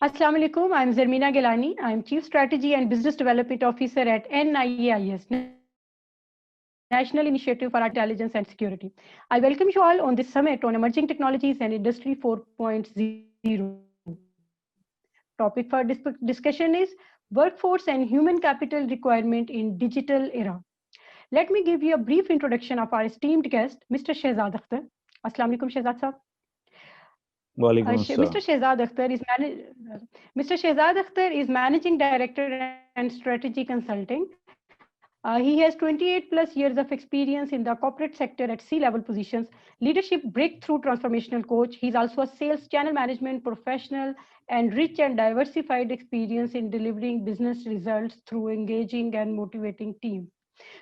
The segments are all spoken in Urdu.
Assalamu alaikum. I'm Zarmeena Gilani. I'm Chief Strategy and Business Development Officer at NIAIS, National Initiative for Intelligence and Security. I welcome you all on this summit on emerging technologies and Industry 4.0. Topic for discussion is workforce and human capital requirement in digital era. Let me give you a brief introduction of our esteemed guest, Mr. Shehzad Akhtar. Assalamu alaikum, Shehzad Sahab. Mr. Shehzad Akhtar is Managing Director and Strategy Consulting. He has 28 plus years of experience in the corporate sector at C-level positions, leadership breakthrough transformational coach. He's also a sales channel management professional and rich and diversified experience in delivering business results through engaging and motivating team.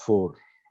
4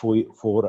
4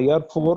IR4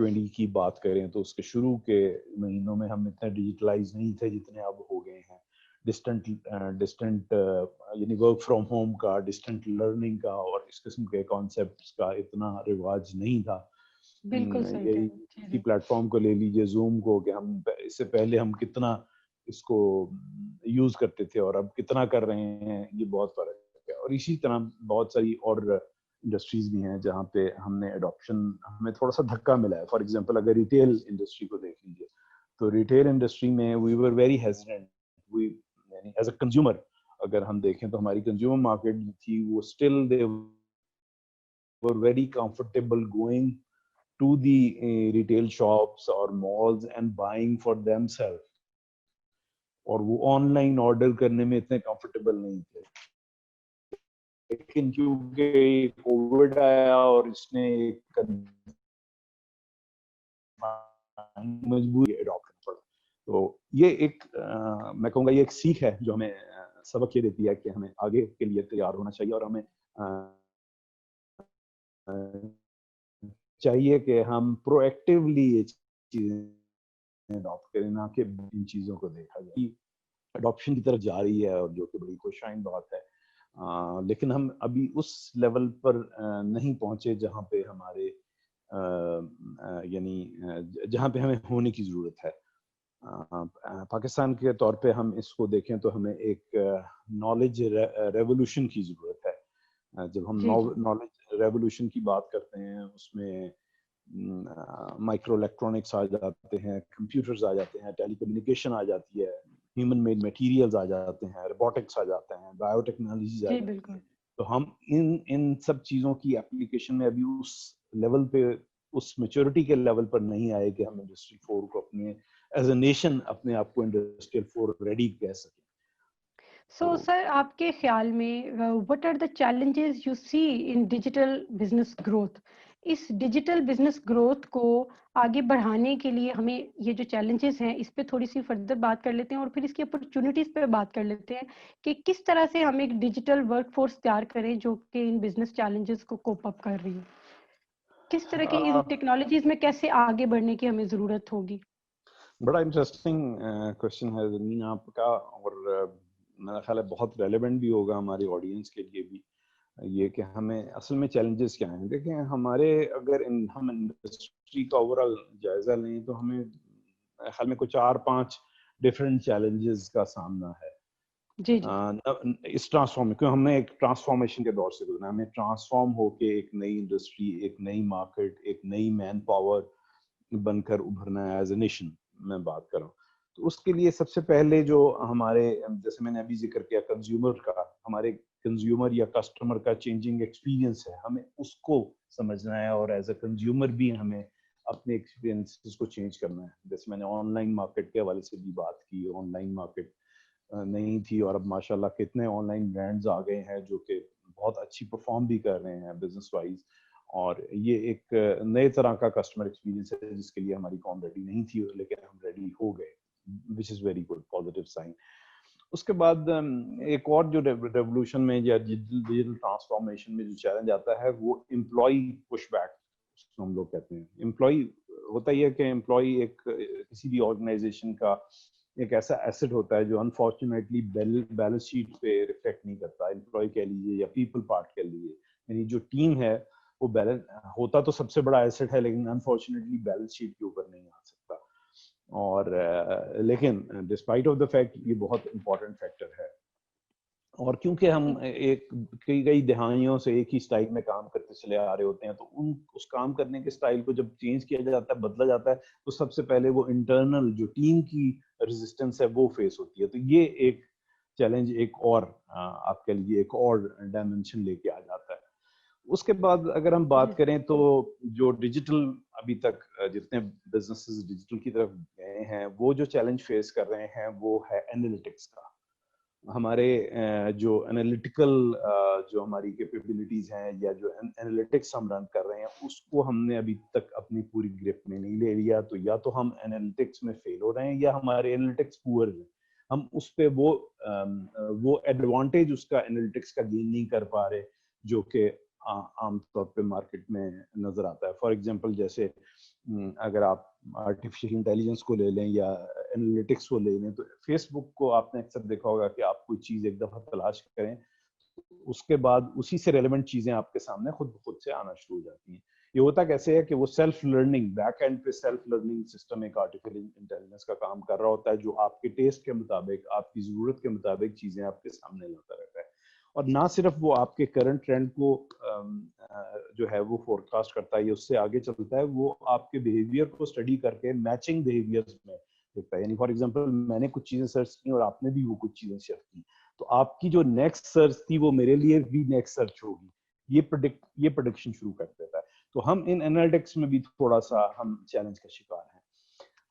20 کی بات کریں تو اس کے شروع کے مہینوں میں ہم اتنے ڈیجیٹلائز نہیں تھے جتنے اب ہو گئے ہیں. ڈسٹنٹ یعنی ورک فرام ہوم کا, ڈسٹنٹ لرننگ کا اور اس قسم کے کانسیپٹس کا اتنا رواج نہیں تھا. بالکل صحیح یہی کی پلیٹ فارم کو لے لیجیے, زوم کو, کہ ہم اس سے پہلے ہم کتنا اس کو یوز کرتے تھے اور اب کتنا کر رہے ہیں, یہ بہت فرق ہے. اور اسی طرح بہت ساری اور انڈسٹریز بھی ہیں جہاں پہ ہم نے اڈاپشن, ہمیں تھوڑا سا دھکا ملا ہے. فار ایگزامپل اگر ریٹیل انڈسٹری کو دیکھ لیجیے تو ریٹیل انڈسٹری میں وی ور ویری ہیزیٹنٹ, یعنی ایز اے کنزیومر اگر ہم دیکھیں تو ہماری کنزیومر مارکیٹ جو تھی وہ still they were very comfortable going to the retail shops اور malls and buying for them self, اور وہ آن لائن آرڈر کرنے میں اتنے کمفرٹیبل نہیں تھے. لیکن کیونکہ کووڈ آیا اور اس نے مجبوری اڈاپٹ کرنا پڑا, تو یہ ایک میں کہوں گا یہ ایک سیکھ ہے جو ہمیں سبق یہ دیتی ہے کہ ہمیں آگے کے لیے تیار ہونا چاہیے, اور ہمیں چاہیے کہ ہم پرو ایکٹیولی یہ چیزیں اڈاپٹ کریں, نہ کہ ان چیزوں کو دیکھا جائے. اڈاپشن کی طرف جا رہی ہے اور جو کہ بڑی خوشائن بات ہے, لیکن ہم ابھی اس لیول پر نہیں پہنچے جہاں پہ ہمارے یعنی جہاں پہ ہمیں ہونے کی ضرورت ہے. پاکستان کے طور پہ ہم اس کو دیکھیں تو ہمیں ایک نالج ریولوشن کی ضرورت ہے. جب ہم نالج ریولوشن کی بات کرتے ہیں اس میں مائکرو الیکٹرانکس آ جاتے ہیں, کمپیوٹرز آ جاتے ہیں, ٹیلی کمیونیکیشن آ جاتی ہے, ہیومن میڈ میٹیریلز آ جاتے ہیں, روبوٹکس آ جاتے ہیں, بایو ٹیکنالوجیز آ جاتی ہیں. تو ہم ان سب چیزوں کی اپلیکیشن میں ابھی اس لیول پہ, اس میچورٹی کے لیول پر نہیں آئے کہ ہم انڈسٹری 4 کو اپنے ایز اے نیشن اپنے آپ کو انڈسٹریل 4 ریڈی کہہ سکیں. سو سر, آپ کے خیال میں what are the challenges you see in digital business growth? اس ڈیجیٹل بزنس گروتھ کو آگے بڑھانے کے لیے ہمیں یہ جو چیلنجز ہیں اس پہ تھوڑی سی فردر بات کر لیتے ہیں, اور پھر اس کی اپرچونیٹیز پہ بات کر لیتے ہیں کہ کس طرح سے ہم ایک ڈیجیٹل ورک فورس تیار کریں جو کہ ان بزنس چیلنجز کو کوپ اپ کر رہی ہے. کس طرح کی ان ٹیکنالوجیز میں کیسے آگے بڑھنے کی ہمیں ضرورت ہوگی؟ بڑا انٹرسٹنگ کوشچن ہے زمین آپ کا, اور میرا خیال ہے بہت ریلیونٹ بھی ہوگا ہماری آڈینس کے لیے بھی. یہ کہ ہمیں اصل میں چیلنجز کیا ہیں. دیکھیں ہمارے اگر ہم انڈسٹری کا اوور آل جائزہ لیں تو ہمیں خیال میں کچھ 4-5 ڈفرینٹ چیلنجز کا سامنا ہے. اس ٹرانسفارم کیوں ہم نے ایک ٹرانسفارمیشن کے دور سے گزرنا ہے. ہمیں ٹرانسفارم ہو کے ایک نئی انڈسٹری, ایک نئی مارکیٹ, ایک نئی مین پاور بن کر ابھرنا ہے ایز اے نیشن میں بات کر رہا ہوں. تو اس کے لیے سب سے پہلے جو ہمارے, جیسے میں نے ابھی ذکر کیا کنزیومر کا, ہمارے کنزیومر یا کسٹمر کا چینجنگ ایکسپیرینس ہے, ہمیں اس کو سمجھنا ہے, اور ایز اے کنزیومر بھی ہمیں اپنے ایکسپیرینس کو چینج کرنا ہے. جیسے میں نے آن لائن مارکیٹ کے حوالے سے بھی بات کی, آن لائن مارکیٹ نہیں تھی اور اب ماشاءاللہ کتنے آن لائن برانڈز آ گئے ہیں جو کہ بہت اچھی پرفارم بھی کر رہے ہیں بزنس وائز, اور یہ ایک نئے طرح کا کسٹمر ایکسپیرینس ہے جس کے لیے ہماری قوم ریڈی نہیں تھی لیکن ہم ریڈی ہو گئے, which is very good positive sign. اس کے بعد ایک اور جو ریولوشن میں یا ڈیجیٹل ٹرانسفارمیشن میں جو چیلنج آتا ہے وہ امپلائی پش بیک ہم لوگ کہتے ہیں. امپلائی ہوتا ہی ہے کہ امپلائی ایک کسی بھی آرگنائزیشن کا ایک ایسا ایسٹ ہوتا ہے جو انفارچونیٹلی بیلنس شیٹ پہ ریفلیکٹ نہیں کرتا. امپلائی کہہ لیجیے یا پیپل پارٹ کہہ لیجیے, یعنی جو ٹیم ہے وہ بیلنس ہوتا تو سب سے بڑا ایسٹ ہے لیکن انفارچونیٹلی بیلنس شیٹ کے اوپر نہیں آ سکتا. اور لیکن ڈسپائٹ آف دا فیکٹ یہ بہت امپورٹنٹ فیکٹر ہے. اور کیونکہ ہم ایک کئی دہائیوں سے ایک ہی سٹائل میں کام کرتے چلے آ رہے ہوتے ہیں تو اس کام کرنے کے سٹائل کو جب چینج کیا جاتا ہے, بدلا جاتا ہے, تو سب سے پہلے وہ انٹرنل جو ٹیم کی ریزسٹنس ہے وہ فیس ہوتی ہے. تو یہ ایک چیلنج ایک اور آپ کے لیے ایک اور ڈائمینشن لے کے آ جاتا ہے. اس کے بعد اگر ہم بات کریں تو جو ڈیجیٹل ابھی تک جتنے بزنسز ڈیجیٹل کی طرف گئے ہیں وہ جو چیلنج فیس کر رہے ہیں وہ ہے انالیٹکس کا. ہمارے جو انالیٹیکل جو ہماری کیپیبلٹیز ہیں یا جو انالیٹکس ہم رن کر رہے ہیں اس کو ہم نے ابھی تک اپنی پوری گرفت میں نہیں لے لیا. تو یا تو ہم انالیٹکس میں فیل ہو رہے ہیں یا ہمارے انالیٹکس پور ہیں, ہم اس پہ وہ ایڈوانٹیج اس کا انالیٹکس کا گین نہیں کر پا رہے جو کہ عام طور پہ مارکیٹ میں نظر آتا ہے. فار ایگزامپل جیسے اگر آپ آرٹیفیشیل انٹیلیجنس کو لے لیں یا انالیٹکس کو لے لیں, تو فیس بک کو آپ نے اکثر دیکھا ہوگا کہ آپ کوئی چیز ایک دفعہ تلاش کریں, اس کے بعد اسی سے ریلیونٹ چیزیں آپ کے سامنے خود سے آنا شروع ہو جاتی ہیں. یہ ہوتا کیسے ہے کہ وہ سیلف لرننگ, بیک اینڈ پہ سیلف لرننگ سسٹم ایک آرٹیفیشیل انٹیلیجنس کا کام کر رہا ہوتا ہے, جو آپ کے ٹیسٹ کے مطابق, آپ کی ضرورت کے مطابق چیزیں آپ کے سامنے لاتا رہتا ہے. اور نہ صرف وہ آپ کے کرنٹ ٹرینڈ کو جو ہے وہ فور کاسٹ کرتا ہے یا اس سے آگے چلتا ہے, وہ آپ کے بیہیویئر کو اسٹڈی کر کے میچنگ بیہیویئر میں دیکھتا ہے. یعنی فار ایگزامپل میں نے کچھ چیزیں سرچ کی اور آپ نے بھی وہ کچھ چیزیں سرچ کی, تو آپ کی جو نیکسٹ سرچ تھی وہ میرے لیے بھی نیکسٹ سرچ ہوگی. یہ پریڈکشن شروع کر دیتا ہے. تو ہم ان انالیٹکس میں بھی تھوڑا سا ہم چیلنج کا شکار ہیں.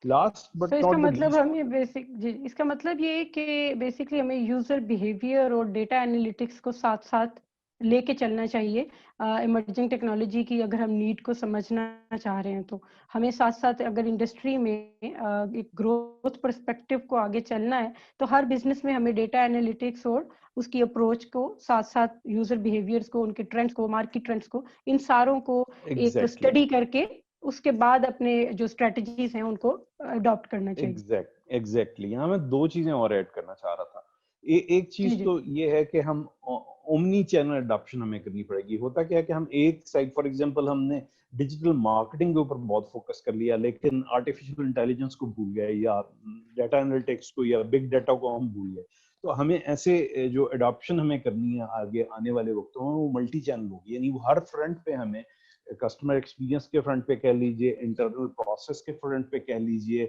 لاسٹ بٹ اس کا ناٹ دا مطلب لیسٹ, ہمیں اس کا مطلب یہ ہے کہ بیسکلی ہمیں یوزر بیہیویئر اور ڈیٹا انالیٹکس کو ساتھ ساتھ لے کے چلنا چاہیے. ایمرجنگ ٹیکنالوجی کی اگر ہم نیڈ کو سمجھنا چاہ رہے ہیں تو ہمیں ساتھ ساتھ, اگر انڈسٹری میں ایک گروتھ پرسپیکٹو کو آگے چلنا ہے, تو ہر بزنس میں ہمیں ڈیٹا انالیٹکس اور اس کی اپروچ کو ساتھ ساتھ یوزر بیہیویئرس کو, ان کے ٹرینڈس کو, مارکیٹ ٹرینڈس کو, ان ساروں کو ایک اسٹڈی کر کے اس کے بعد اپنے جو اسٹریٹجیز ہیں ان کو اڈاپٹ کرنا چاہیے. ایگزیکٹلی. یہاں میں دو چیزیں اور ایڈ کرنا چاہ رہا تھا. ایک چیز تو یہ ہے کہ ہم اومنی چینل اڈاپشن ہمیں کرنی پڑے گی. ہوتا کیا ہے کہ ہم ایک سائڈ, فار ایگزامپل ہم نے ڈیجیٹل مارکیٹنگ کے اوپر بہت فوکس کر لیا, لیکن آرٹیفیشیل انٹیلیجنس کو بھول گئے, یا ڈیٹا انالیٹکس کو, یا بگ ڈیٹا کو ہم بھول گئے. تو ہمیں ایسے جو اڈاپشن ہمیں کرنی ہے آگے آنے والے وقتوں میں, وہ ملٹی چینل ہوگی. یعنی وہ ہر فرنٹ پہ ہمیں, کسٹمر ایکسپیرینس کے فرنٹ پہ کہہ لیجئے, انٹرنل پروسیس کے فرنٹ پہ کہہ لیجئے,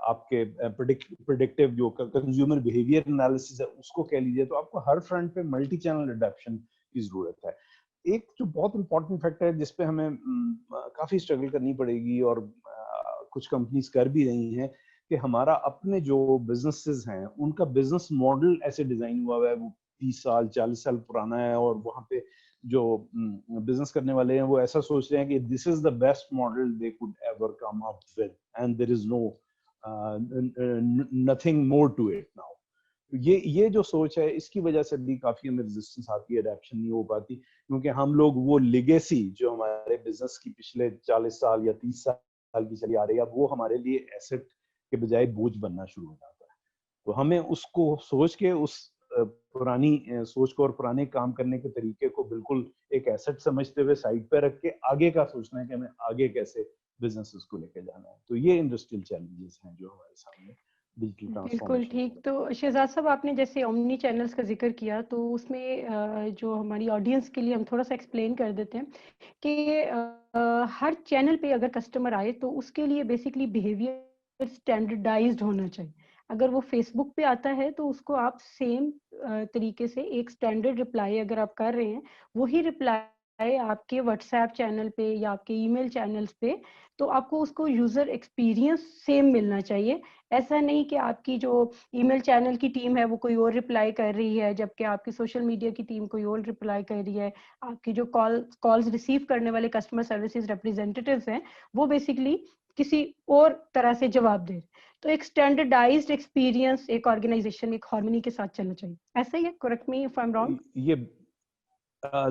آپ کے پریڈکٹیو جو کنزیومر بیہیویئر انالیسس ہے اس کو کہہ لیجئے, تو آپ کو ہر فرنٹ پہ ملٹی چینل اڈاپشن کی ضرورت ہے. ایک جو بہت امپورٹنٹ فیکٹر ہے جس پہ ہمیں کافی اسٹرگل کرنی پڑے گی, اور کچھ کمپنیز کر بھی رہی ہیں, کہ ہمارا اپنے جو بزنسز ہیں ان کا بزنس ماڈل ایسے ڈیزائن ہوا ہے, وہ 30 سال 40 سال پرانا ہے, اور وہاں پہ جو بزنس کرنے والے ہیں وہ ایسا سوچ رہے ہیں کہ this is the best model they could ever come up with, and there is nothing more to it now. یہ جو سوچ ہے, اس کی وجہ سے بھی کافی ہمیں ریزسٹنس آتی ہے, اڈیپشن نہیں ہو پاتی, کیونکہ ہم لوگ وہ لیگیسی جو ہمارے بزنس کی پچھلے 40 سال یا 30 سال کی چلی آ رہی ہے, اب وہ ہمارے لیے ایسٹ کے بجائے بوجھ بننا شروع ہو جاتا ہے. تو ہمیں اس کو سوچ کے, اس پرانی سوچ کو اور پرانے کام کرنے کے طریقے کو بالکل ایک ایسٹ سمجھتے ہوئے سائڈ پہ رکھ کے آگے کا سوچنا ہے کہ ہمیں آگے کیسے بزنس کو لے کے جانا ہے. تو یہ انڈسٹریل چیلنجز ہیں جو ہمارے سامنے ڈیجیٹل بالکل ٹرانسفارمیشن. ٹھیک. تو شہزاد صاحب, آپ نے جیسے اومنی چینلز کا ذکر کیا, تو اس میں جو ہماری آڈینس کے لیے ہم تھوڑا سا ایکسپلین کر دیتے ہیں کہ ہر چینل پہ اگر کسٹمر آئے تو اس کے لیے بیسکلی بیہیویئر اسٹینڈرڈائزڈ ہونا چاہیے. اگر وہ فیس بک پہ آتا ہے تو اس کو آپ سیم طریقے سے ایک اسٹینڈرڈ رپلائی اگر آپ کر رہے ہیں, وہی رپلائی آپ کے واٹس ایپ چینل پہ یا آپ کے ای میل چینلز پہ, تو آپ کو اس کو یوزر ایکسپیرینس سیم ملنا چاہیے. ایسا نہیں کہ آپ کی جو ای میل چینل کی ٹیم ہے وہ کوئی اور رپلائی کر رہی ہے, جبکہ آپ کی سوشل میڈیا کی ٹیم کوئی اور رپلائی کر رہی ہے. آپ کی جو کالز ریسیو کرنے والے کسٹمر سروسز ریپرزینٹیوز ہیں وہ بیسکلی کسی اور طرح سے جواب دے. تو ایک اسٹینڈرڈائزڈ ایکسپیرینس ایک آرگنائزیشن ایک ہارمونی کے ساتھ چلنا چاہیے. ایسا ہی ہے, correct me if I am wrong. یہ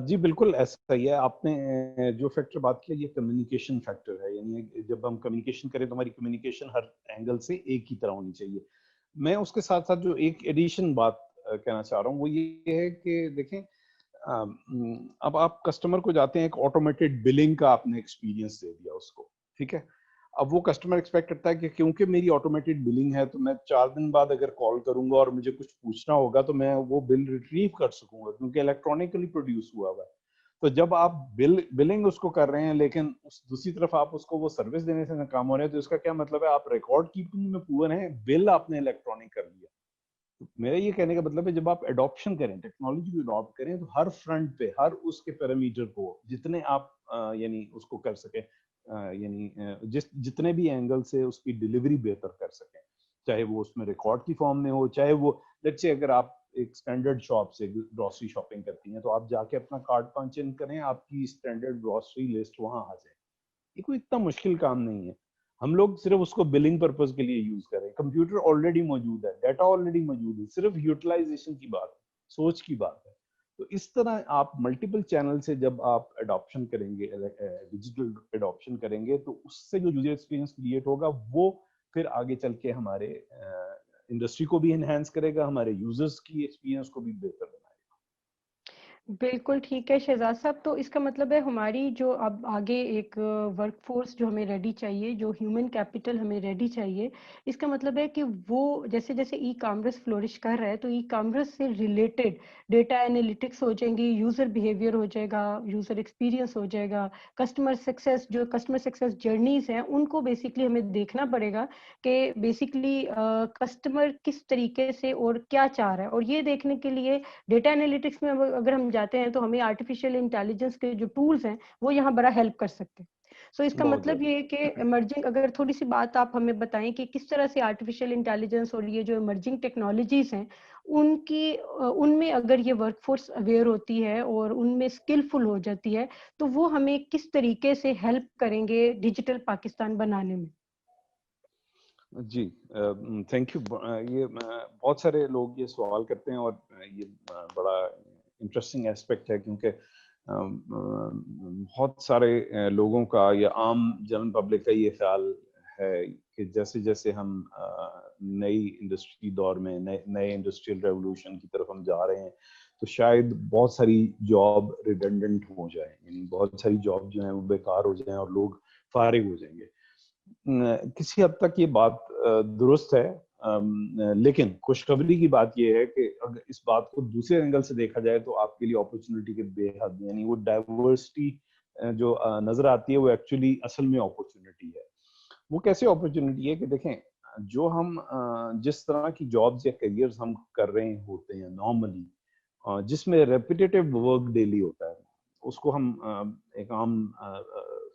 جی بالکل ایسا ہی ہے. آپ نے جو فیکٹر بات کیا, یہ کمیونیکیشن فیکٹر ہے. یعنی جب ہم کمیونیکیشن کریں تو ہماری کمیونیکیشن ہر اینگل سے ایک ہی طرح ہونی چاہیے. میں اس کے ساتھ ساتھ جو ایک ایڈیشن بات کہنا چاہ رہا ہوں وہ یہ ہے کہ دیکھیں, اب آپ کسٹمر کو جاتے ہیں, ایک آٹومیٹڈ بلنگ کا آپ نے ایکسپیرینس دے دیا اس کو, ٹھیک ہے. اب وہ کسٹمر ایکسپیکٹ کرتا ہے کہ کیونکہ میری آٹومیٹڈ بلنگ ہے تو میں 4 دن بعد اگر کال کروں گا اور مجھے کچھ پوچھنا ہوگا تو میں وہ بل ریٹریو کر سکوں گا, کیونکہ الیکٹرانکلی پروڈیوس ہوا ہوا ہے. تو جب آپ بلنگ اس کو کر رہے ہیں لیکن دوسری طرف آپ اس کو وہ سروس دینے سے ناکام ہو رہے ہیں, تو اس کا کیا مطلب ہے؟ آپ ریکارڈ کیپنگ میں پور ہیں, بل آپ نے الیکٹرانک کر لیا. میرا یہ کہنے کا مطلب ہے جب آپ اڈاپشن کریں, ٹیکنالوجی کو اڈاپٹ کریں, تو ہر فرنٹ پہ, ہر اس کے پیرامیٹر کو جتنے آپ یعنی اس کو کر سکیں, یعنی جتنے بھی اینگل سے اس کی ڈیلیوری بہتر کر سکیں, چاہے وہ اس میں ریکارڈ کی فارم میں ہو, چاہے وہ لیٹس سے اگر آپ ایک اسٹینڈرڈ شاپ سے گروسری شاپنگ کرتی ہیں تو آپ جا کے اپنا کارٹ پنچ ان کریں, آپ کی اسٹینڈرڈ گروسری لسٹ وہاں آ جائے. یہ کوئی اتنا مشکل کام نہیں ہے. ہم لوگ صرف اس کو بلنگ پرپز کے لیے یوز کریں. کمپیوٹر آلریڈی موجود ہے, ڈیٹا آلریڈی موجود ہے, صرف یوٹیلائزیشن کی بات ہے, سوچ کی بات ہے. تو اس طرح آپ ملٹیپل چینل سے جب آپ اڈاپشن کریں گے، ڈیجیٹل اڈاپشن کریں گے، تو اس سے جو یوزر ایکسپیرینس کریٹ ہوگا وہ پھر آگے چل کے ہمارے انڈسٹری کو بھی انہینس کرے گا، ہمارے یوزرز کی ایکسپیرینس کو بھی بہتر بنائے گا۔ بالکل ٹھیک ہے شہزاد صاحب، تو اس کا مطلب ہے ہماری جو اب آگے ایک ورک فورس جو ہمیں ریڈی چاہیے، جو ہیومن کیپٹل ہمیں ریڈی چاہیے، اس کا مطلب ہے کہ وہ جیسے جیسے ای کامرس فلورش کر رہا ہے تو ای کامرس سے ریلیٹڈ ڈیٹا انالیٹکس ہو جائیں گی، یوزر بیہیویئر ہو جائے گا، یوزر ایکسپیرینس ہو جائے گا، کسٹمر سکسیس جرنیز ہیں ان کو بیسکلی ہمیں دیکھنا پڑے گا کہ بیسکلی کسٹمر کس طریقے سے اور کیا چاہ رہا ہے، اور یہ دیکھنے کے لیے ڈیٹا انالیٹکس میں اگر ہم جاتے ہیں تو ہمیں آرٹیفیشیل انٹیلیجنس کے جو ٹولز ہیں وہ یہاں بڑا ہیلپ کر سکتے ہیں۔ سو اس کا بہت مطلب زیادہ۔ یہ ہے کہ ایمرجنگ، اگر تھوڑی سی بات آپ ہمیں بتائیں کہ کس طرح سے آرٹیفیشیل انٹیلیجنس اور یہ جو ایمرجنگ ٹیکنالوجیز ہیں ان میں اگر یہ ورک فورس اویئر ہوتی ہے اور ان میں اسکلفل ہو جاتی ہے تو وہ ہمیں کس طریقے سے ہیلپ کریں گے ڈیجیٹل پاکستان بنانے میں؟ جی تھینک یو۔ یہ بہت سارے لوگ یہ سوال کرتے ہیں اور یہ بڑا انٹرسٹنگ ایسپیکٹ ہے، کیونکہ بہت سارے لوگوں کا یا عام جنرل پبلک کا یہ خیال ہے کہ جیسے جیسے ہم نئی انڈسٹری دور میں نئے انڈسٹریل ریولوشن کی طرف ہم جا رہے ہیں تو شاید بہت ساری جاب ریڈنڈنٹ ہو جائیں، یعنی بہت ساری جاب جو ہیں وہ بیکار ہو جائیں اور لوگ فارغ ہو جائیں گے۔ کسی حد تک یہ بات درست ہے، لیکن خوشخبری کی بات یہ ہے کہ اگر اس بات کو دوسرے اینگل سے دیکھا جائے تو آپ کے لیے اپرچونٹی کے بے حد، یعنی وہ ڈائیورسٹی جو نظر آتی ہے وہ ایکچولی اصل میں اپرچونٹی ہے۔ وہ کیسے اپرچونٹی ہے کہ دیکھیں، جو ہم جس طرح کی جابز یا کیریئرز ہم کر رہے ہوتے ہیں نارملی، جس میں ریپیٹیٹو ورک ڈیلی ہوتا ہے، اس کو ہم ایک عام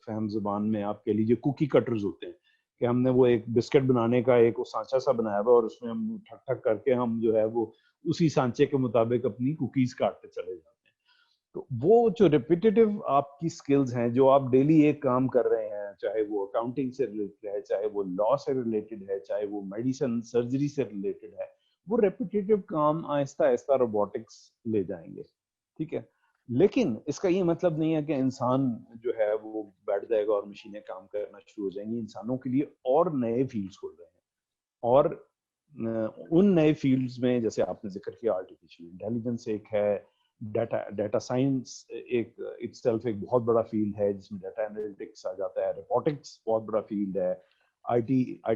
فہم زبان میں آپ کہہ لیجیے کوکی کٹرز ہوتے ہیں، کہ ہم نے وہ ایک بسکٹ بنانے کا ایک سانچہ سا بنایا ہوا اور اس میں ہم ٹھک ٹھک کر کے ہم جو ہے وہ اسی سانچے کے مطابق اپنی کوکیز کاٹتے چلے جاتے ہیں۔ تو وہ جو ریپیٹیٹو آپ کی سکلز ہیں، جو آپ ڈیلی ایک کام کر رہے ہیں، چاہے وہ اکاؤنٹنگ سے ریلیٹڈ ہے، چاہے وہ لا سے ریلیٹڈ ہے، چاہے وہ میڈیسن سرجری سے ریلیٹڈ ہے، وہ ریپیٹیٹو کام آہستہ آہستہ روبوٹکس لے جائیں گے، ٹھیک ہے۔ لیکن اس کا یہ مطلب نہیں ہے کہ انسان جو ہے وہ بیٹھ جائے گا اور مشینیں کام کرنا شروع ہو جائیں گی۔ انسانوں کے لیے اور نئے فیلڈز کھل رہے ہیں، اور ان نئے فیلڈز میں جیسے آپ نے ذکر کیا آرٹیفیشیل انٹیلیجنس ایک ہے، ڈیٹا سائنس ایک اٹ سیلف ایک بہت بڑا فیلڈ ہے جس میں ڈیٹا انالیٹکس آ جاتا ہے، روبوٹکس بہت بڑا فیلڈ ہے، آئی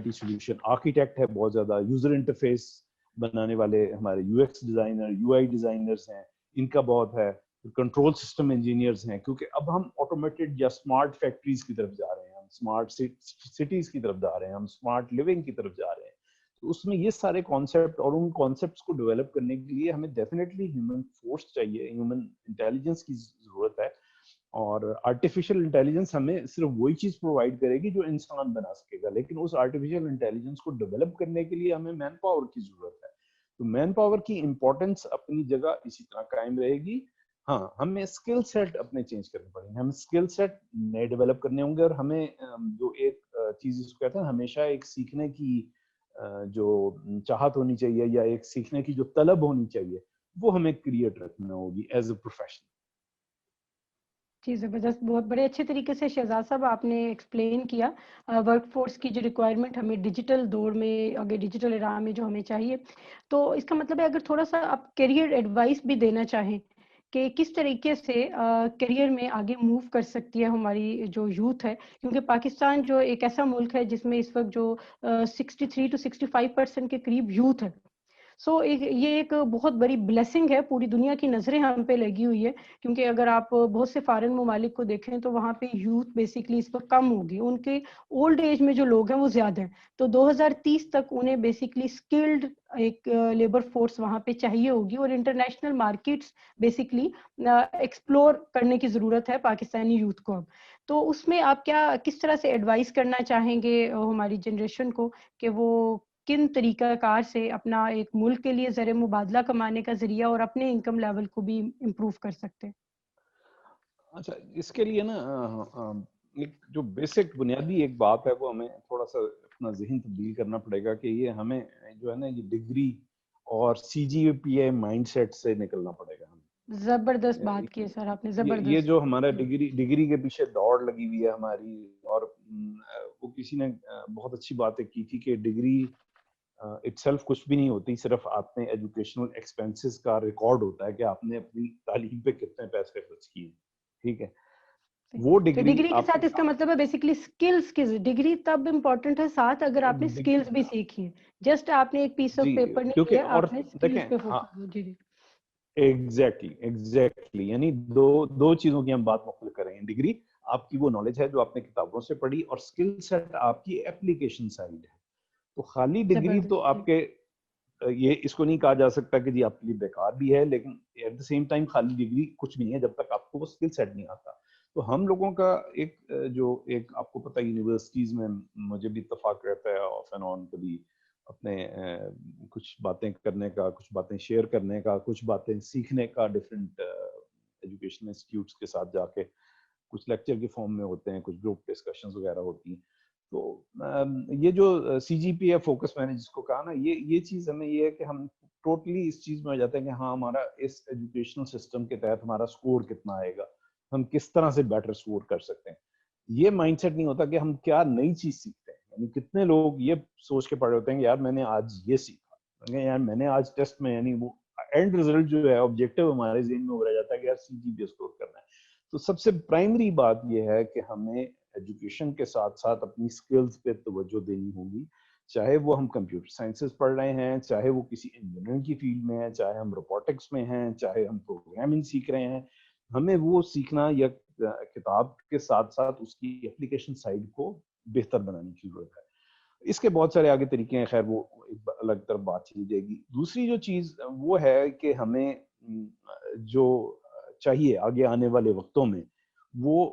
ٹی سولوشن آرکیٹیکٹ ہے بہت زیادہ، یوزر انٹرفیس بنانے والے ہمارے you x designer, you I designers ہیں، ان کا بہت ہے، کنٹرول سسٹم انجینئرز ہیں، کیونکہ اب ہم آٹومیٹڈ یا اسمارٹ فیکٹریز کی طرف جا رہے ہیں، ہم اسمارٹ سٹیز کی طرف جا رہے ہیں، ہم اسمارٹ لیونگ کی طرف جا رہے ہیں۔ تو اس میں یہ سارے کانسیپٹ اور ان کانسیپٹس کو ڈیولپ کرنے کے لیے ہمیں ڈیفینیٹلی ہیومن فورس چاہیے، ہیومن انٹیلیجنس کی ضرورت ہے، اور آرٹیفیشیل انٹیلیجنس ہمیں صرف وہی چیز پرووائڈ کرے گی جو انسان بنا سکے گا، لیکن اس آرٹیفیشیل انٹیلیجنس کو ڈیولپ کرنے کے لیے ہمیں مین پاور کی ضرورت ہے۔ تو مین پاور کی امپورٹنس اپنی جگہ اسی طرح قائم رہے گی۔ ہاں، ہمیں اسکل سیٹ اپنے چینج کرنے پڑیں گے، ہمیں اسکل سیٹ نئے ڈیولپ کرنے ہوں گے، اور ہمیں جو ایک چیز اس کو کہتے ہیں ہمیشہ ایک سیکھنے کی جو چاہت ہونی چاہیے یا ایک سیکھنے کی جو طلب ہونی چاہیے، وہ ہمیں کریٹ رکھنا ہوگی ایز اے پروفیشن۔ جی زبردست، بہت بڑے اچھے طریقے سے شہزاد صاحب آپ نے ایکسپلین کیا ورک فورس کی جو ریکوائرمنٹ ہمیں ڈیجیٹل دور میں، آگے ڈیجیٹل ایرا میں جو ہمیں چاہیے۔ تو اس کا مطلب ہے اگر تھوڑا سا آپ کیریئر ایڈوائس بھی دینا چاہیں کہ کس طریقے سے کیریئر میں آگے موو کر سکتی ہے ہماری جو یوتھ ہے، کیونکہ پاکستان جو ایک ایسا ملک ہے جس میں اس وقت جو 63 to 65% کے قریب یوتھ ہے۔ سو یہ ایک بہت بڑی بلیسنگ ہے، پوری دنیا کی نظریں ہم پہ لگی ہوئی ہے، کیونکہ اگر آپ بہت سے فارن ممالک کو دیکھیں تو وہاں پہ یوتھ بیسکلی اس وقت کم ہوگی، ان کے اولڈ ایج میں جو لوگ ہیں وہ زیادہ ہیں، تو 2030 تک انہیں بیسکلی اسکلڈ ایک لیبر فورس وہاں پہ چاہیے ہوگی، اور انٹرنیشنل مارکیٹس بیسکلی ایکسپلور کرنے کی ضرورت ہے پاکستانی یوتھ کو اب۔ تو اس میں آپ کس طرح سے ایڈوائز کرنا چاہیں گے ہماری جنریشن کو کہ وہ کن طریقہ کار سے اپنا ایک ملک کے لیے زر مبادلہ کمانے کا ذریعہ اور اپنے انکم لیول کو بھی امپروو کر سکتے ہیں؟ اچھا، اس کے لیے نا ایک جو بیسک بنیادی ایک بات ہے وہ ہمیں تھوڑا سا اپنا ذہن تبدیل کرنا پڑے گا کہ یہ ہمیں جو ہے نا یہ ڈگری اور CGPA مائنڈ سیٹ سے نکلنا پڑے گا ہمیں۔ زبردست بات کی ہے سر آپ نے, یہ زبردست. جو ہمارا ڈگری کے پیچھے دوڑ لگی ہوئی ہے ہماری, اور وہ کسی نے بہت اچھی باتیں کی تھی کہ ڈگری اٹ سیلف کچھ بھی نہیں ہوتی, صرف آپ نے ایجوکیشنل ایکسپینسز کا ریکارڈ ہوتا ہے کہ آپ نے اپنی تعلیم پہ کتنے پیسے خرچ کیے, ٹھیک ہے. وہ ڈگری کے ساتھ اس کا مطلب ہے بیسیکلی اسکلز. ڈگری تب امپورٹنٹ ہے ساتھ اگر آپ نے اسکلز بھی سیکھی ہیں, جسٹ آپ نے ایک پیس آف پیپر نہیں لیا, آپ نے اسکلز پہ فوکس. جی جی ایگزیکٹلی, یعنی دو چیزوں کی ہم بات مختلف کر رہے ہیں. ڈگری آپ کی وہ نالج ہے جو آپ نے کتابوں سے پڑھی, اور اسکل سیٹ آپ کی اپلیکیشن سائڈ ہے. تو خالی ڈگری تو آپ کے یہ اس کو نہیں کہا جا سکتا کہ جی آپ کے لیے بیکار بھی ہے, لیکن ایٹ دا سیم ٹائم خالی ڈگری کچھ نہیں ہے جب تک آپ کو وہ اسکل سیٹ نہیں آتا. تو ہم لوگوں کا ایک آپ کو پتہ یونیورسٹیز میں مجھے بھی اتفاق رہتا ہے آف اینڈ آن, کبھی اپنے کچھ باتیں کرنے کا, کچھ باتیں شیئر کرنے کا, کچھ باتیں سیکھنے کا ڈفرینٹ ایجوکیشن انسٹیٹیوٹس کے ساتھ جا کے, کچھ لیکچر کے فارم میں ہوتے ہیں, کچھ گروپ ڈسکشنز وغیرہ ہوتی ہیں. تو یہ جو سی جی پی ہے فوکس میں نے جس کو کہا نا, یہ چیز ہمیں یہ ہے کہ ہم ٹوٹلی اس چیز میں آ جاتے ہیں کہ ہاں ہمارا اس ایجوکیشنل سسٹم کے تحت ہمارا سکور کتنا آئے گا, ہم کس طرح سے بیٹر سکور کر سکتے ہیں. یہ مائنڈ سیٹ نہیں ہوتا کہ ہم کیا نئی چیز سیکھتے ہیں. یعنی کتنے لوگ یہ سوچ کے پڑھے ہوتے ہیں کہ یار میں نے آج یہ سیکھا, یار میں نے آج ٹیسٹ میں, یعنی وہ اینڈ رزلٹ جو ہے آبجیکٹو ہمارے ذہن میں ہو رہ جاتا ہے کہ یار سی جی پی اسکور کرنا ہے. تو سب سے پرائمری بات یہ ہے کہ ہمیں ایجوکیشن کے ساتھ ساتھ اپنی اسکلز پہ توجہ دینی ہوگی, چاہے وہ ہم کمپیوٹر سائنسز پڑھ رہے ہیں, چاہے وہ کسی انجینئرنگ کی فیلڈ میں ہیں, چاہے ہم روبوٹکس میں ہیں, چاہے ہم پروگرامنگ سیکھ رہے ہیں. ہمیں وہ سیکھنا یا کتاب کے ساتھ ساتھ اس کی اپلیکیشن سائڈ کو بہتر بنانے کی ضرورت ہے. اس کے بہت سارے آگے طریقے ہیں, خیر وہ ایک الگ طرف بات چلی جائے گی. دوسری جو چیز وہ ہے کہ ہمیں جو چاہیے آگے آنے والے وقتوں میں, وہ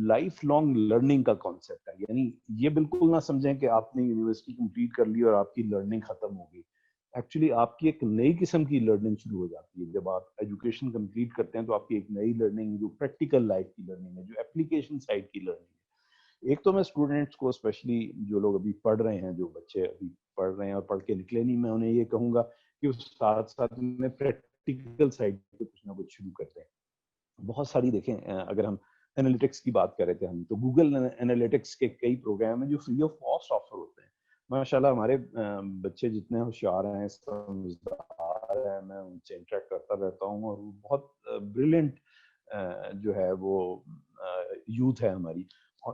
لائف لانگ لرننگ کا کانسیپٹ ہے. یعنی یہ بالکل نہ سمجھیں کہ آپ نے یونیورسٹی کمپلیٹ کر لی اور آپ کی لرننگ ختم ہو گئی. ایکچولی آپ کی ایک نئی قسم کی لرننگ شروع ہو جاتی ہے جب آپ ایجوکیشن کمپلیٹ کرتے ہیں. تو آپ کی ایک نئی لرننگ جو پریکٹیکل لائف کی لرننگ ہے, جو اپلیکیشن سائڈ کی لرننگ ہے. ایک تو میں اسٹوڈنٹس کو, اسپیشلی جو لوگ ابھی پڑھ رہے ہیں, جو بچے ابھی پڑھ رہے ہیں اور پڑھ کے نکلے نہیں, میں انہیں یہ کہوں گا کہ اس ساتھ ساتھ میں پریکٹیکل سائڈ پہ کچھ نہ کچھ شروع کرتے ہیں. بہت ساری دیکھیں, اگر ہم انالیٹکس کی بات کر رہے تھے ہم, تو گوگل انالیٹکس کے کئی پروگرام ہیں جو فری آف کاسٹ آفر ہوتے ہیں. ماشاء اللہ ہمارے بچے جتنے ہوشیار ہیں, سمجھدار ہیں, میں ان سے انٹریکٹ کرتا رہتا ہوں, اور وہ بہت بریلینٹ جو ہے وہ یوتھ ہے ہماری.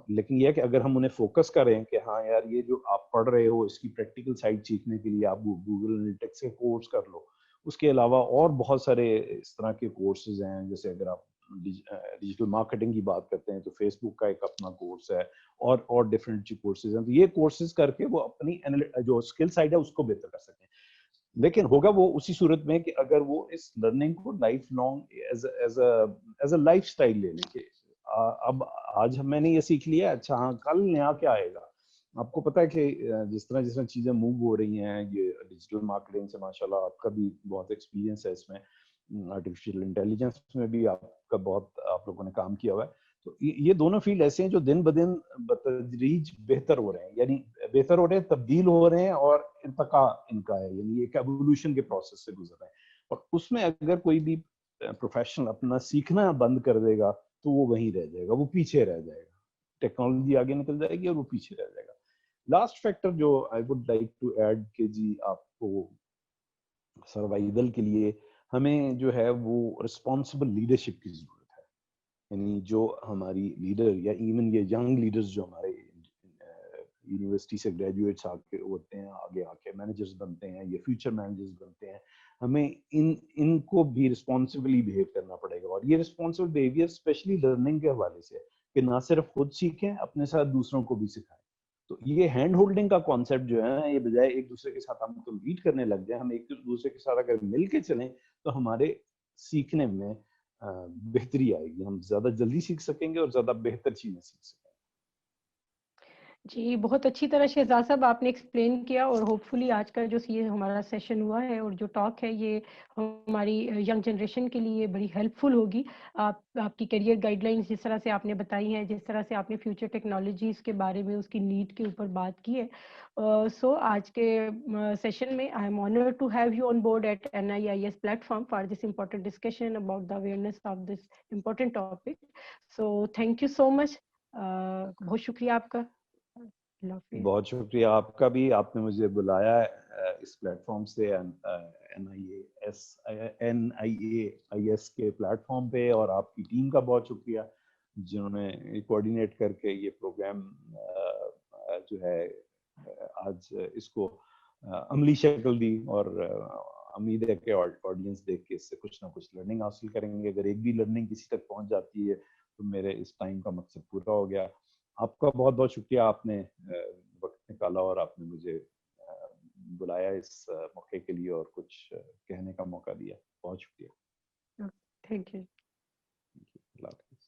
لیکن یہ کہ اگر ہم انہیں فوکس کریں کہ ہاں یار یہ جو آپ پڑھ رہے ہو اس کی پریکٹیکل سائڈ سیکھنے کے لیے آپ گوگل انالیٹکس کے کورس کر لو. اس کے علاوہ اور بہت سارے اس طرح کے کورسز ہیں, جیسے اگر آپ ڈیجیٹل مارکیٹنگ کی بات کرتے ہیں تو فیس بک کا ایک اپنا کورس ہے, اور ڈفرینٹ کورسز ہیں. تو یہ کورسز کر کے وہ اپنی جو اسکل سائڈ ہے اس کو بہتر کر سکتے ہیں. لیکن ہوگا وہ اسی صورت میں کہ اگر وہ اس لرننگ کو life long as a life style لے لیں کہ اب آج میں نے یہ سیکھ لیا, اچھا ہاں کل نیا کیا آئے گا. آپ کو پتا ہے کہ جس طرح چیزیں موو ہو رہی ہیں, یہ ڈیجیٹل مارکیٹنگ سے ماشاءاللہ آپ کا بھی بہت ایکسپیرینس ہے اس میں, آرٹیفیشیل انٹیلیجنس میں بھی آپ کا بہت آپ لوگوں نے کام کیا ہوا ہے. تو یہ دونوں فیلڈ ایسے ہیں جو دن بدن بتدریج بہتر ہو رہے ہیں, یعنی بہتر ہو رہے ہیں, تبدیل ہو رہے ہیں, اور ارتقاء ان کا ہے, یعنی ایک ایوولوشن کے پروسیس سے گزر رہے ہیں. اور اس میں اگر کوئی بھی پروفیشنل اپنا سیکھنا بند کر دے گا تو وہ وہیں رہ جائے گا, وہ پیچھے رہ جائے گا. ٹیکنالوجی آگے نکل جائے گی اور وہ پیچھے رہ جائے گا. لاسٹ فیکٹر جو I would like to add کہ جی آپ کو سروائیول کے لیے ہمیں جو ہے وہ رسپانسبل لیڈرشپ کی ضرورت ہے. یعنی جو ہماری لیڈر یا ایون یہ ینگ لیڈرز جو ہمارے یونیورسٹی سے گریجویٹس آ کے ہوتے ہیں, آگے آ کے مینیجرز بنتے ہیں, یہ فیوچر مینیجرز بنتے ہیں, ہمیں ان کو بھی رسپانسبلی بہیو کرنا پڑے گا. اور یہ رسپانسبل بہیویئر اسپیشلی لرننگ کے حوالے سے کہ نہ صرف خود سیکھیں, اپنے ساتھ دوسروں کو بھی سکھائیں. تو یہ ہینڈ ہولڈنگ کا کانسیپٹ جو ہے, یہ بجائے ایک دوسرے کے ساتھ ہم کمپیٹ کرنے لگ جائیں, ہم ایک دوسرے کے ساتھ اگر مل کے چلیں تو ہمارے سیکھنے میں بہتری آئے گی. ہم زیادہ جلدی سیکھ سکیں گے اور زیادہ بہتر چیزیں سیکھ سکیں گے. جی بہت اچھی طرح شہزاد صاحب آپ نے ایکسپلین کیا، اور ہوپ فلی آج کا جو یہ ہمارا سیشن ہوا ہے اور جو ٹاک ہے یہ ہماری ینگ جنریشن کے لیے بڑی ہیلپ فل ہوگی. آپ کی کیریئر گائیڈ لائنس جس طرح سے آپ نے بتائی ہیں، جس طرح سے آپ نے فیوچر ٹیکنالوجیز کے بارے میں اس کی نیڈ کے اوپر بات کی ہے. سو آج کے سیشن میں I am honoured to have you on board at NIIS platform for this important discussion about the awareness of this important topic. So thank you so much. بہت شکریہ آپ کا. اللہ حافظ. بہت شکریہ آپ کا بھی، آپ نے مجھے بلایا ہے اس پلیٹ فارم سے NIAIS کے پلیٹ فارم پہ، اور آپ کی ٹیم کا بہت شکریہ جنہوں نے کوآرڈینیٹ کر کے یہ پروگرام جو ہے آج اس کو عملی شکل دی. اور امید ہے کہ آڈینس دیکھ کے اس سے کچھ نہ کچھ لرننگ حاصل کریں گے. اگر ایک بھی لرننگ کسی تک پہنچ جاتی ہے تو میرے اس ٹائم کا مقصد پورا ہو گیا. آپ کا بہت بہت شکریہ، آپ نے وقت نکالا اور آپ نے مجھے بلایا اس موقع کے لیے اور کچھ کہنے کا موقع دیا. بہت شکریہ. Thank you. اللہ حافظ.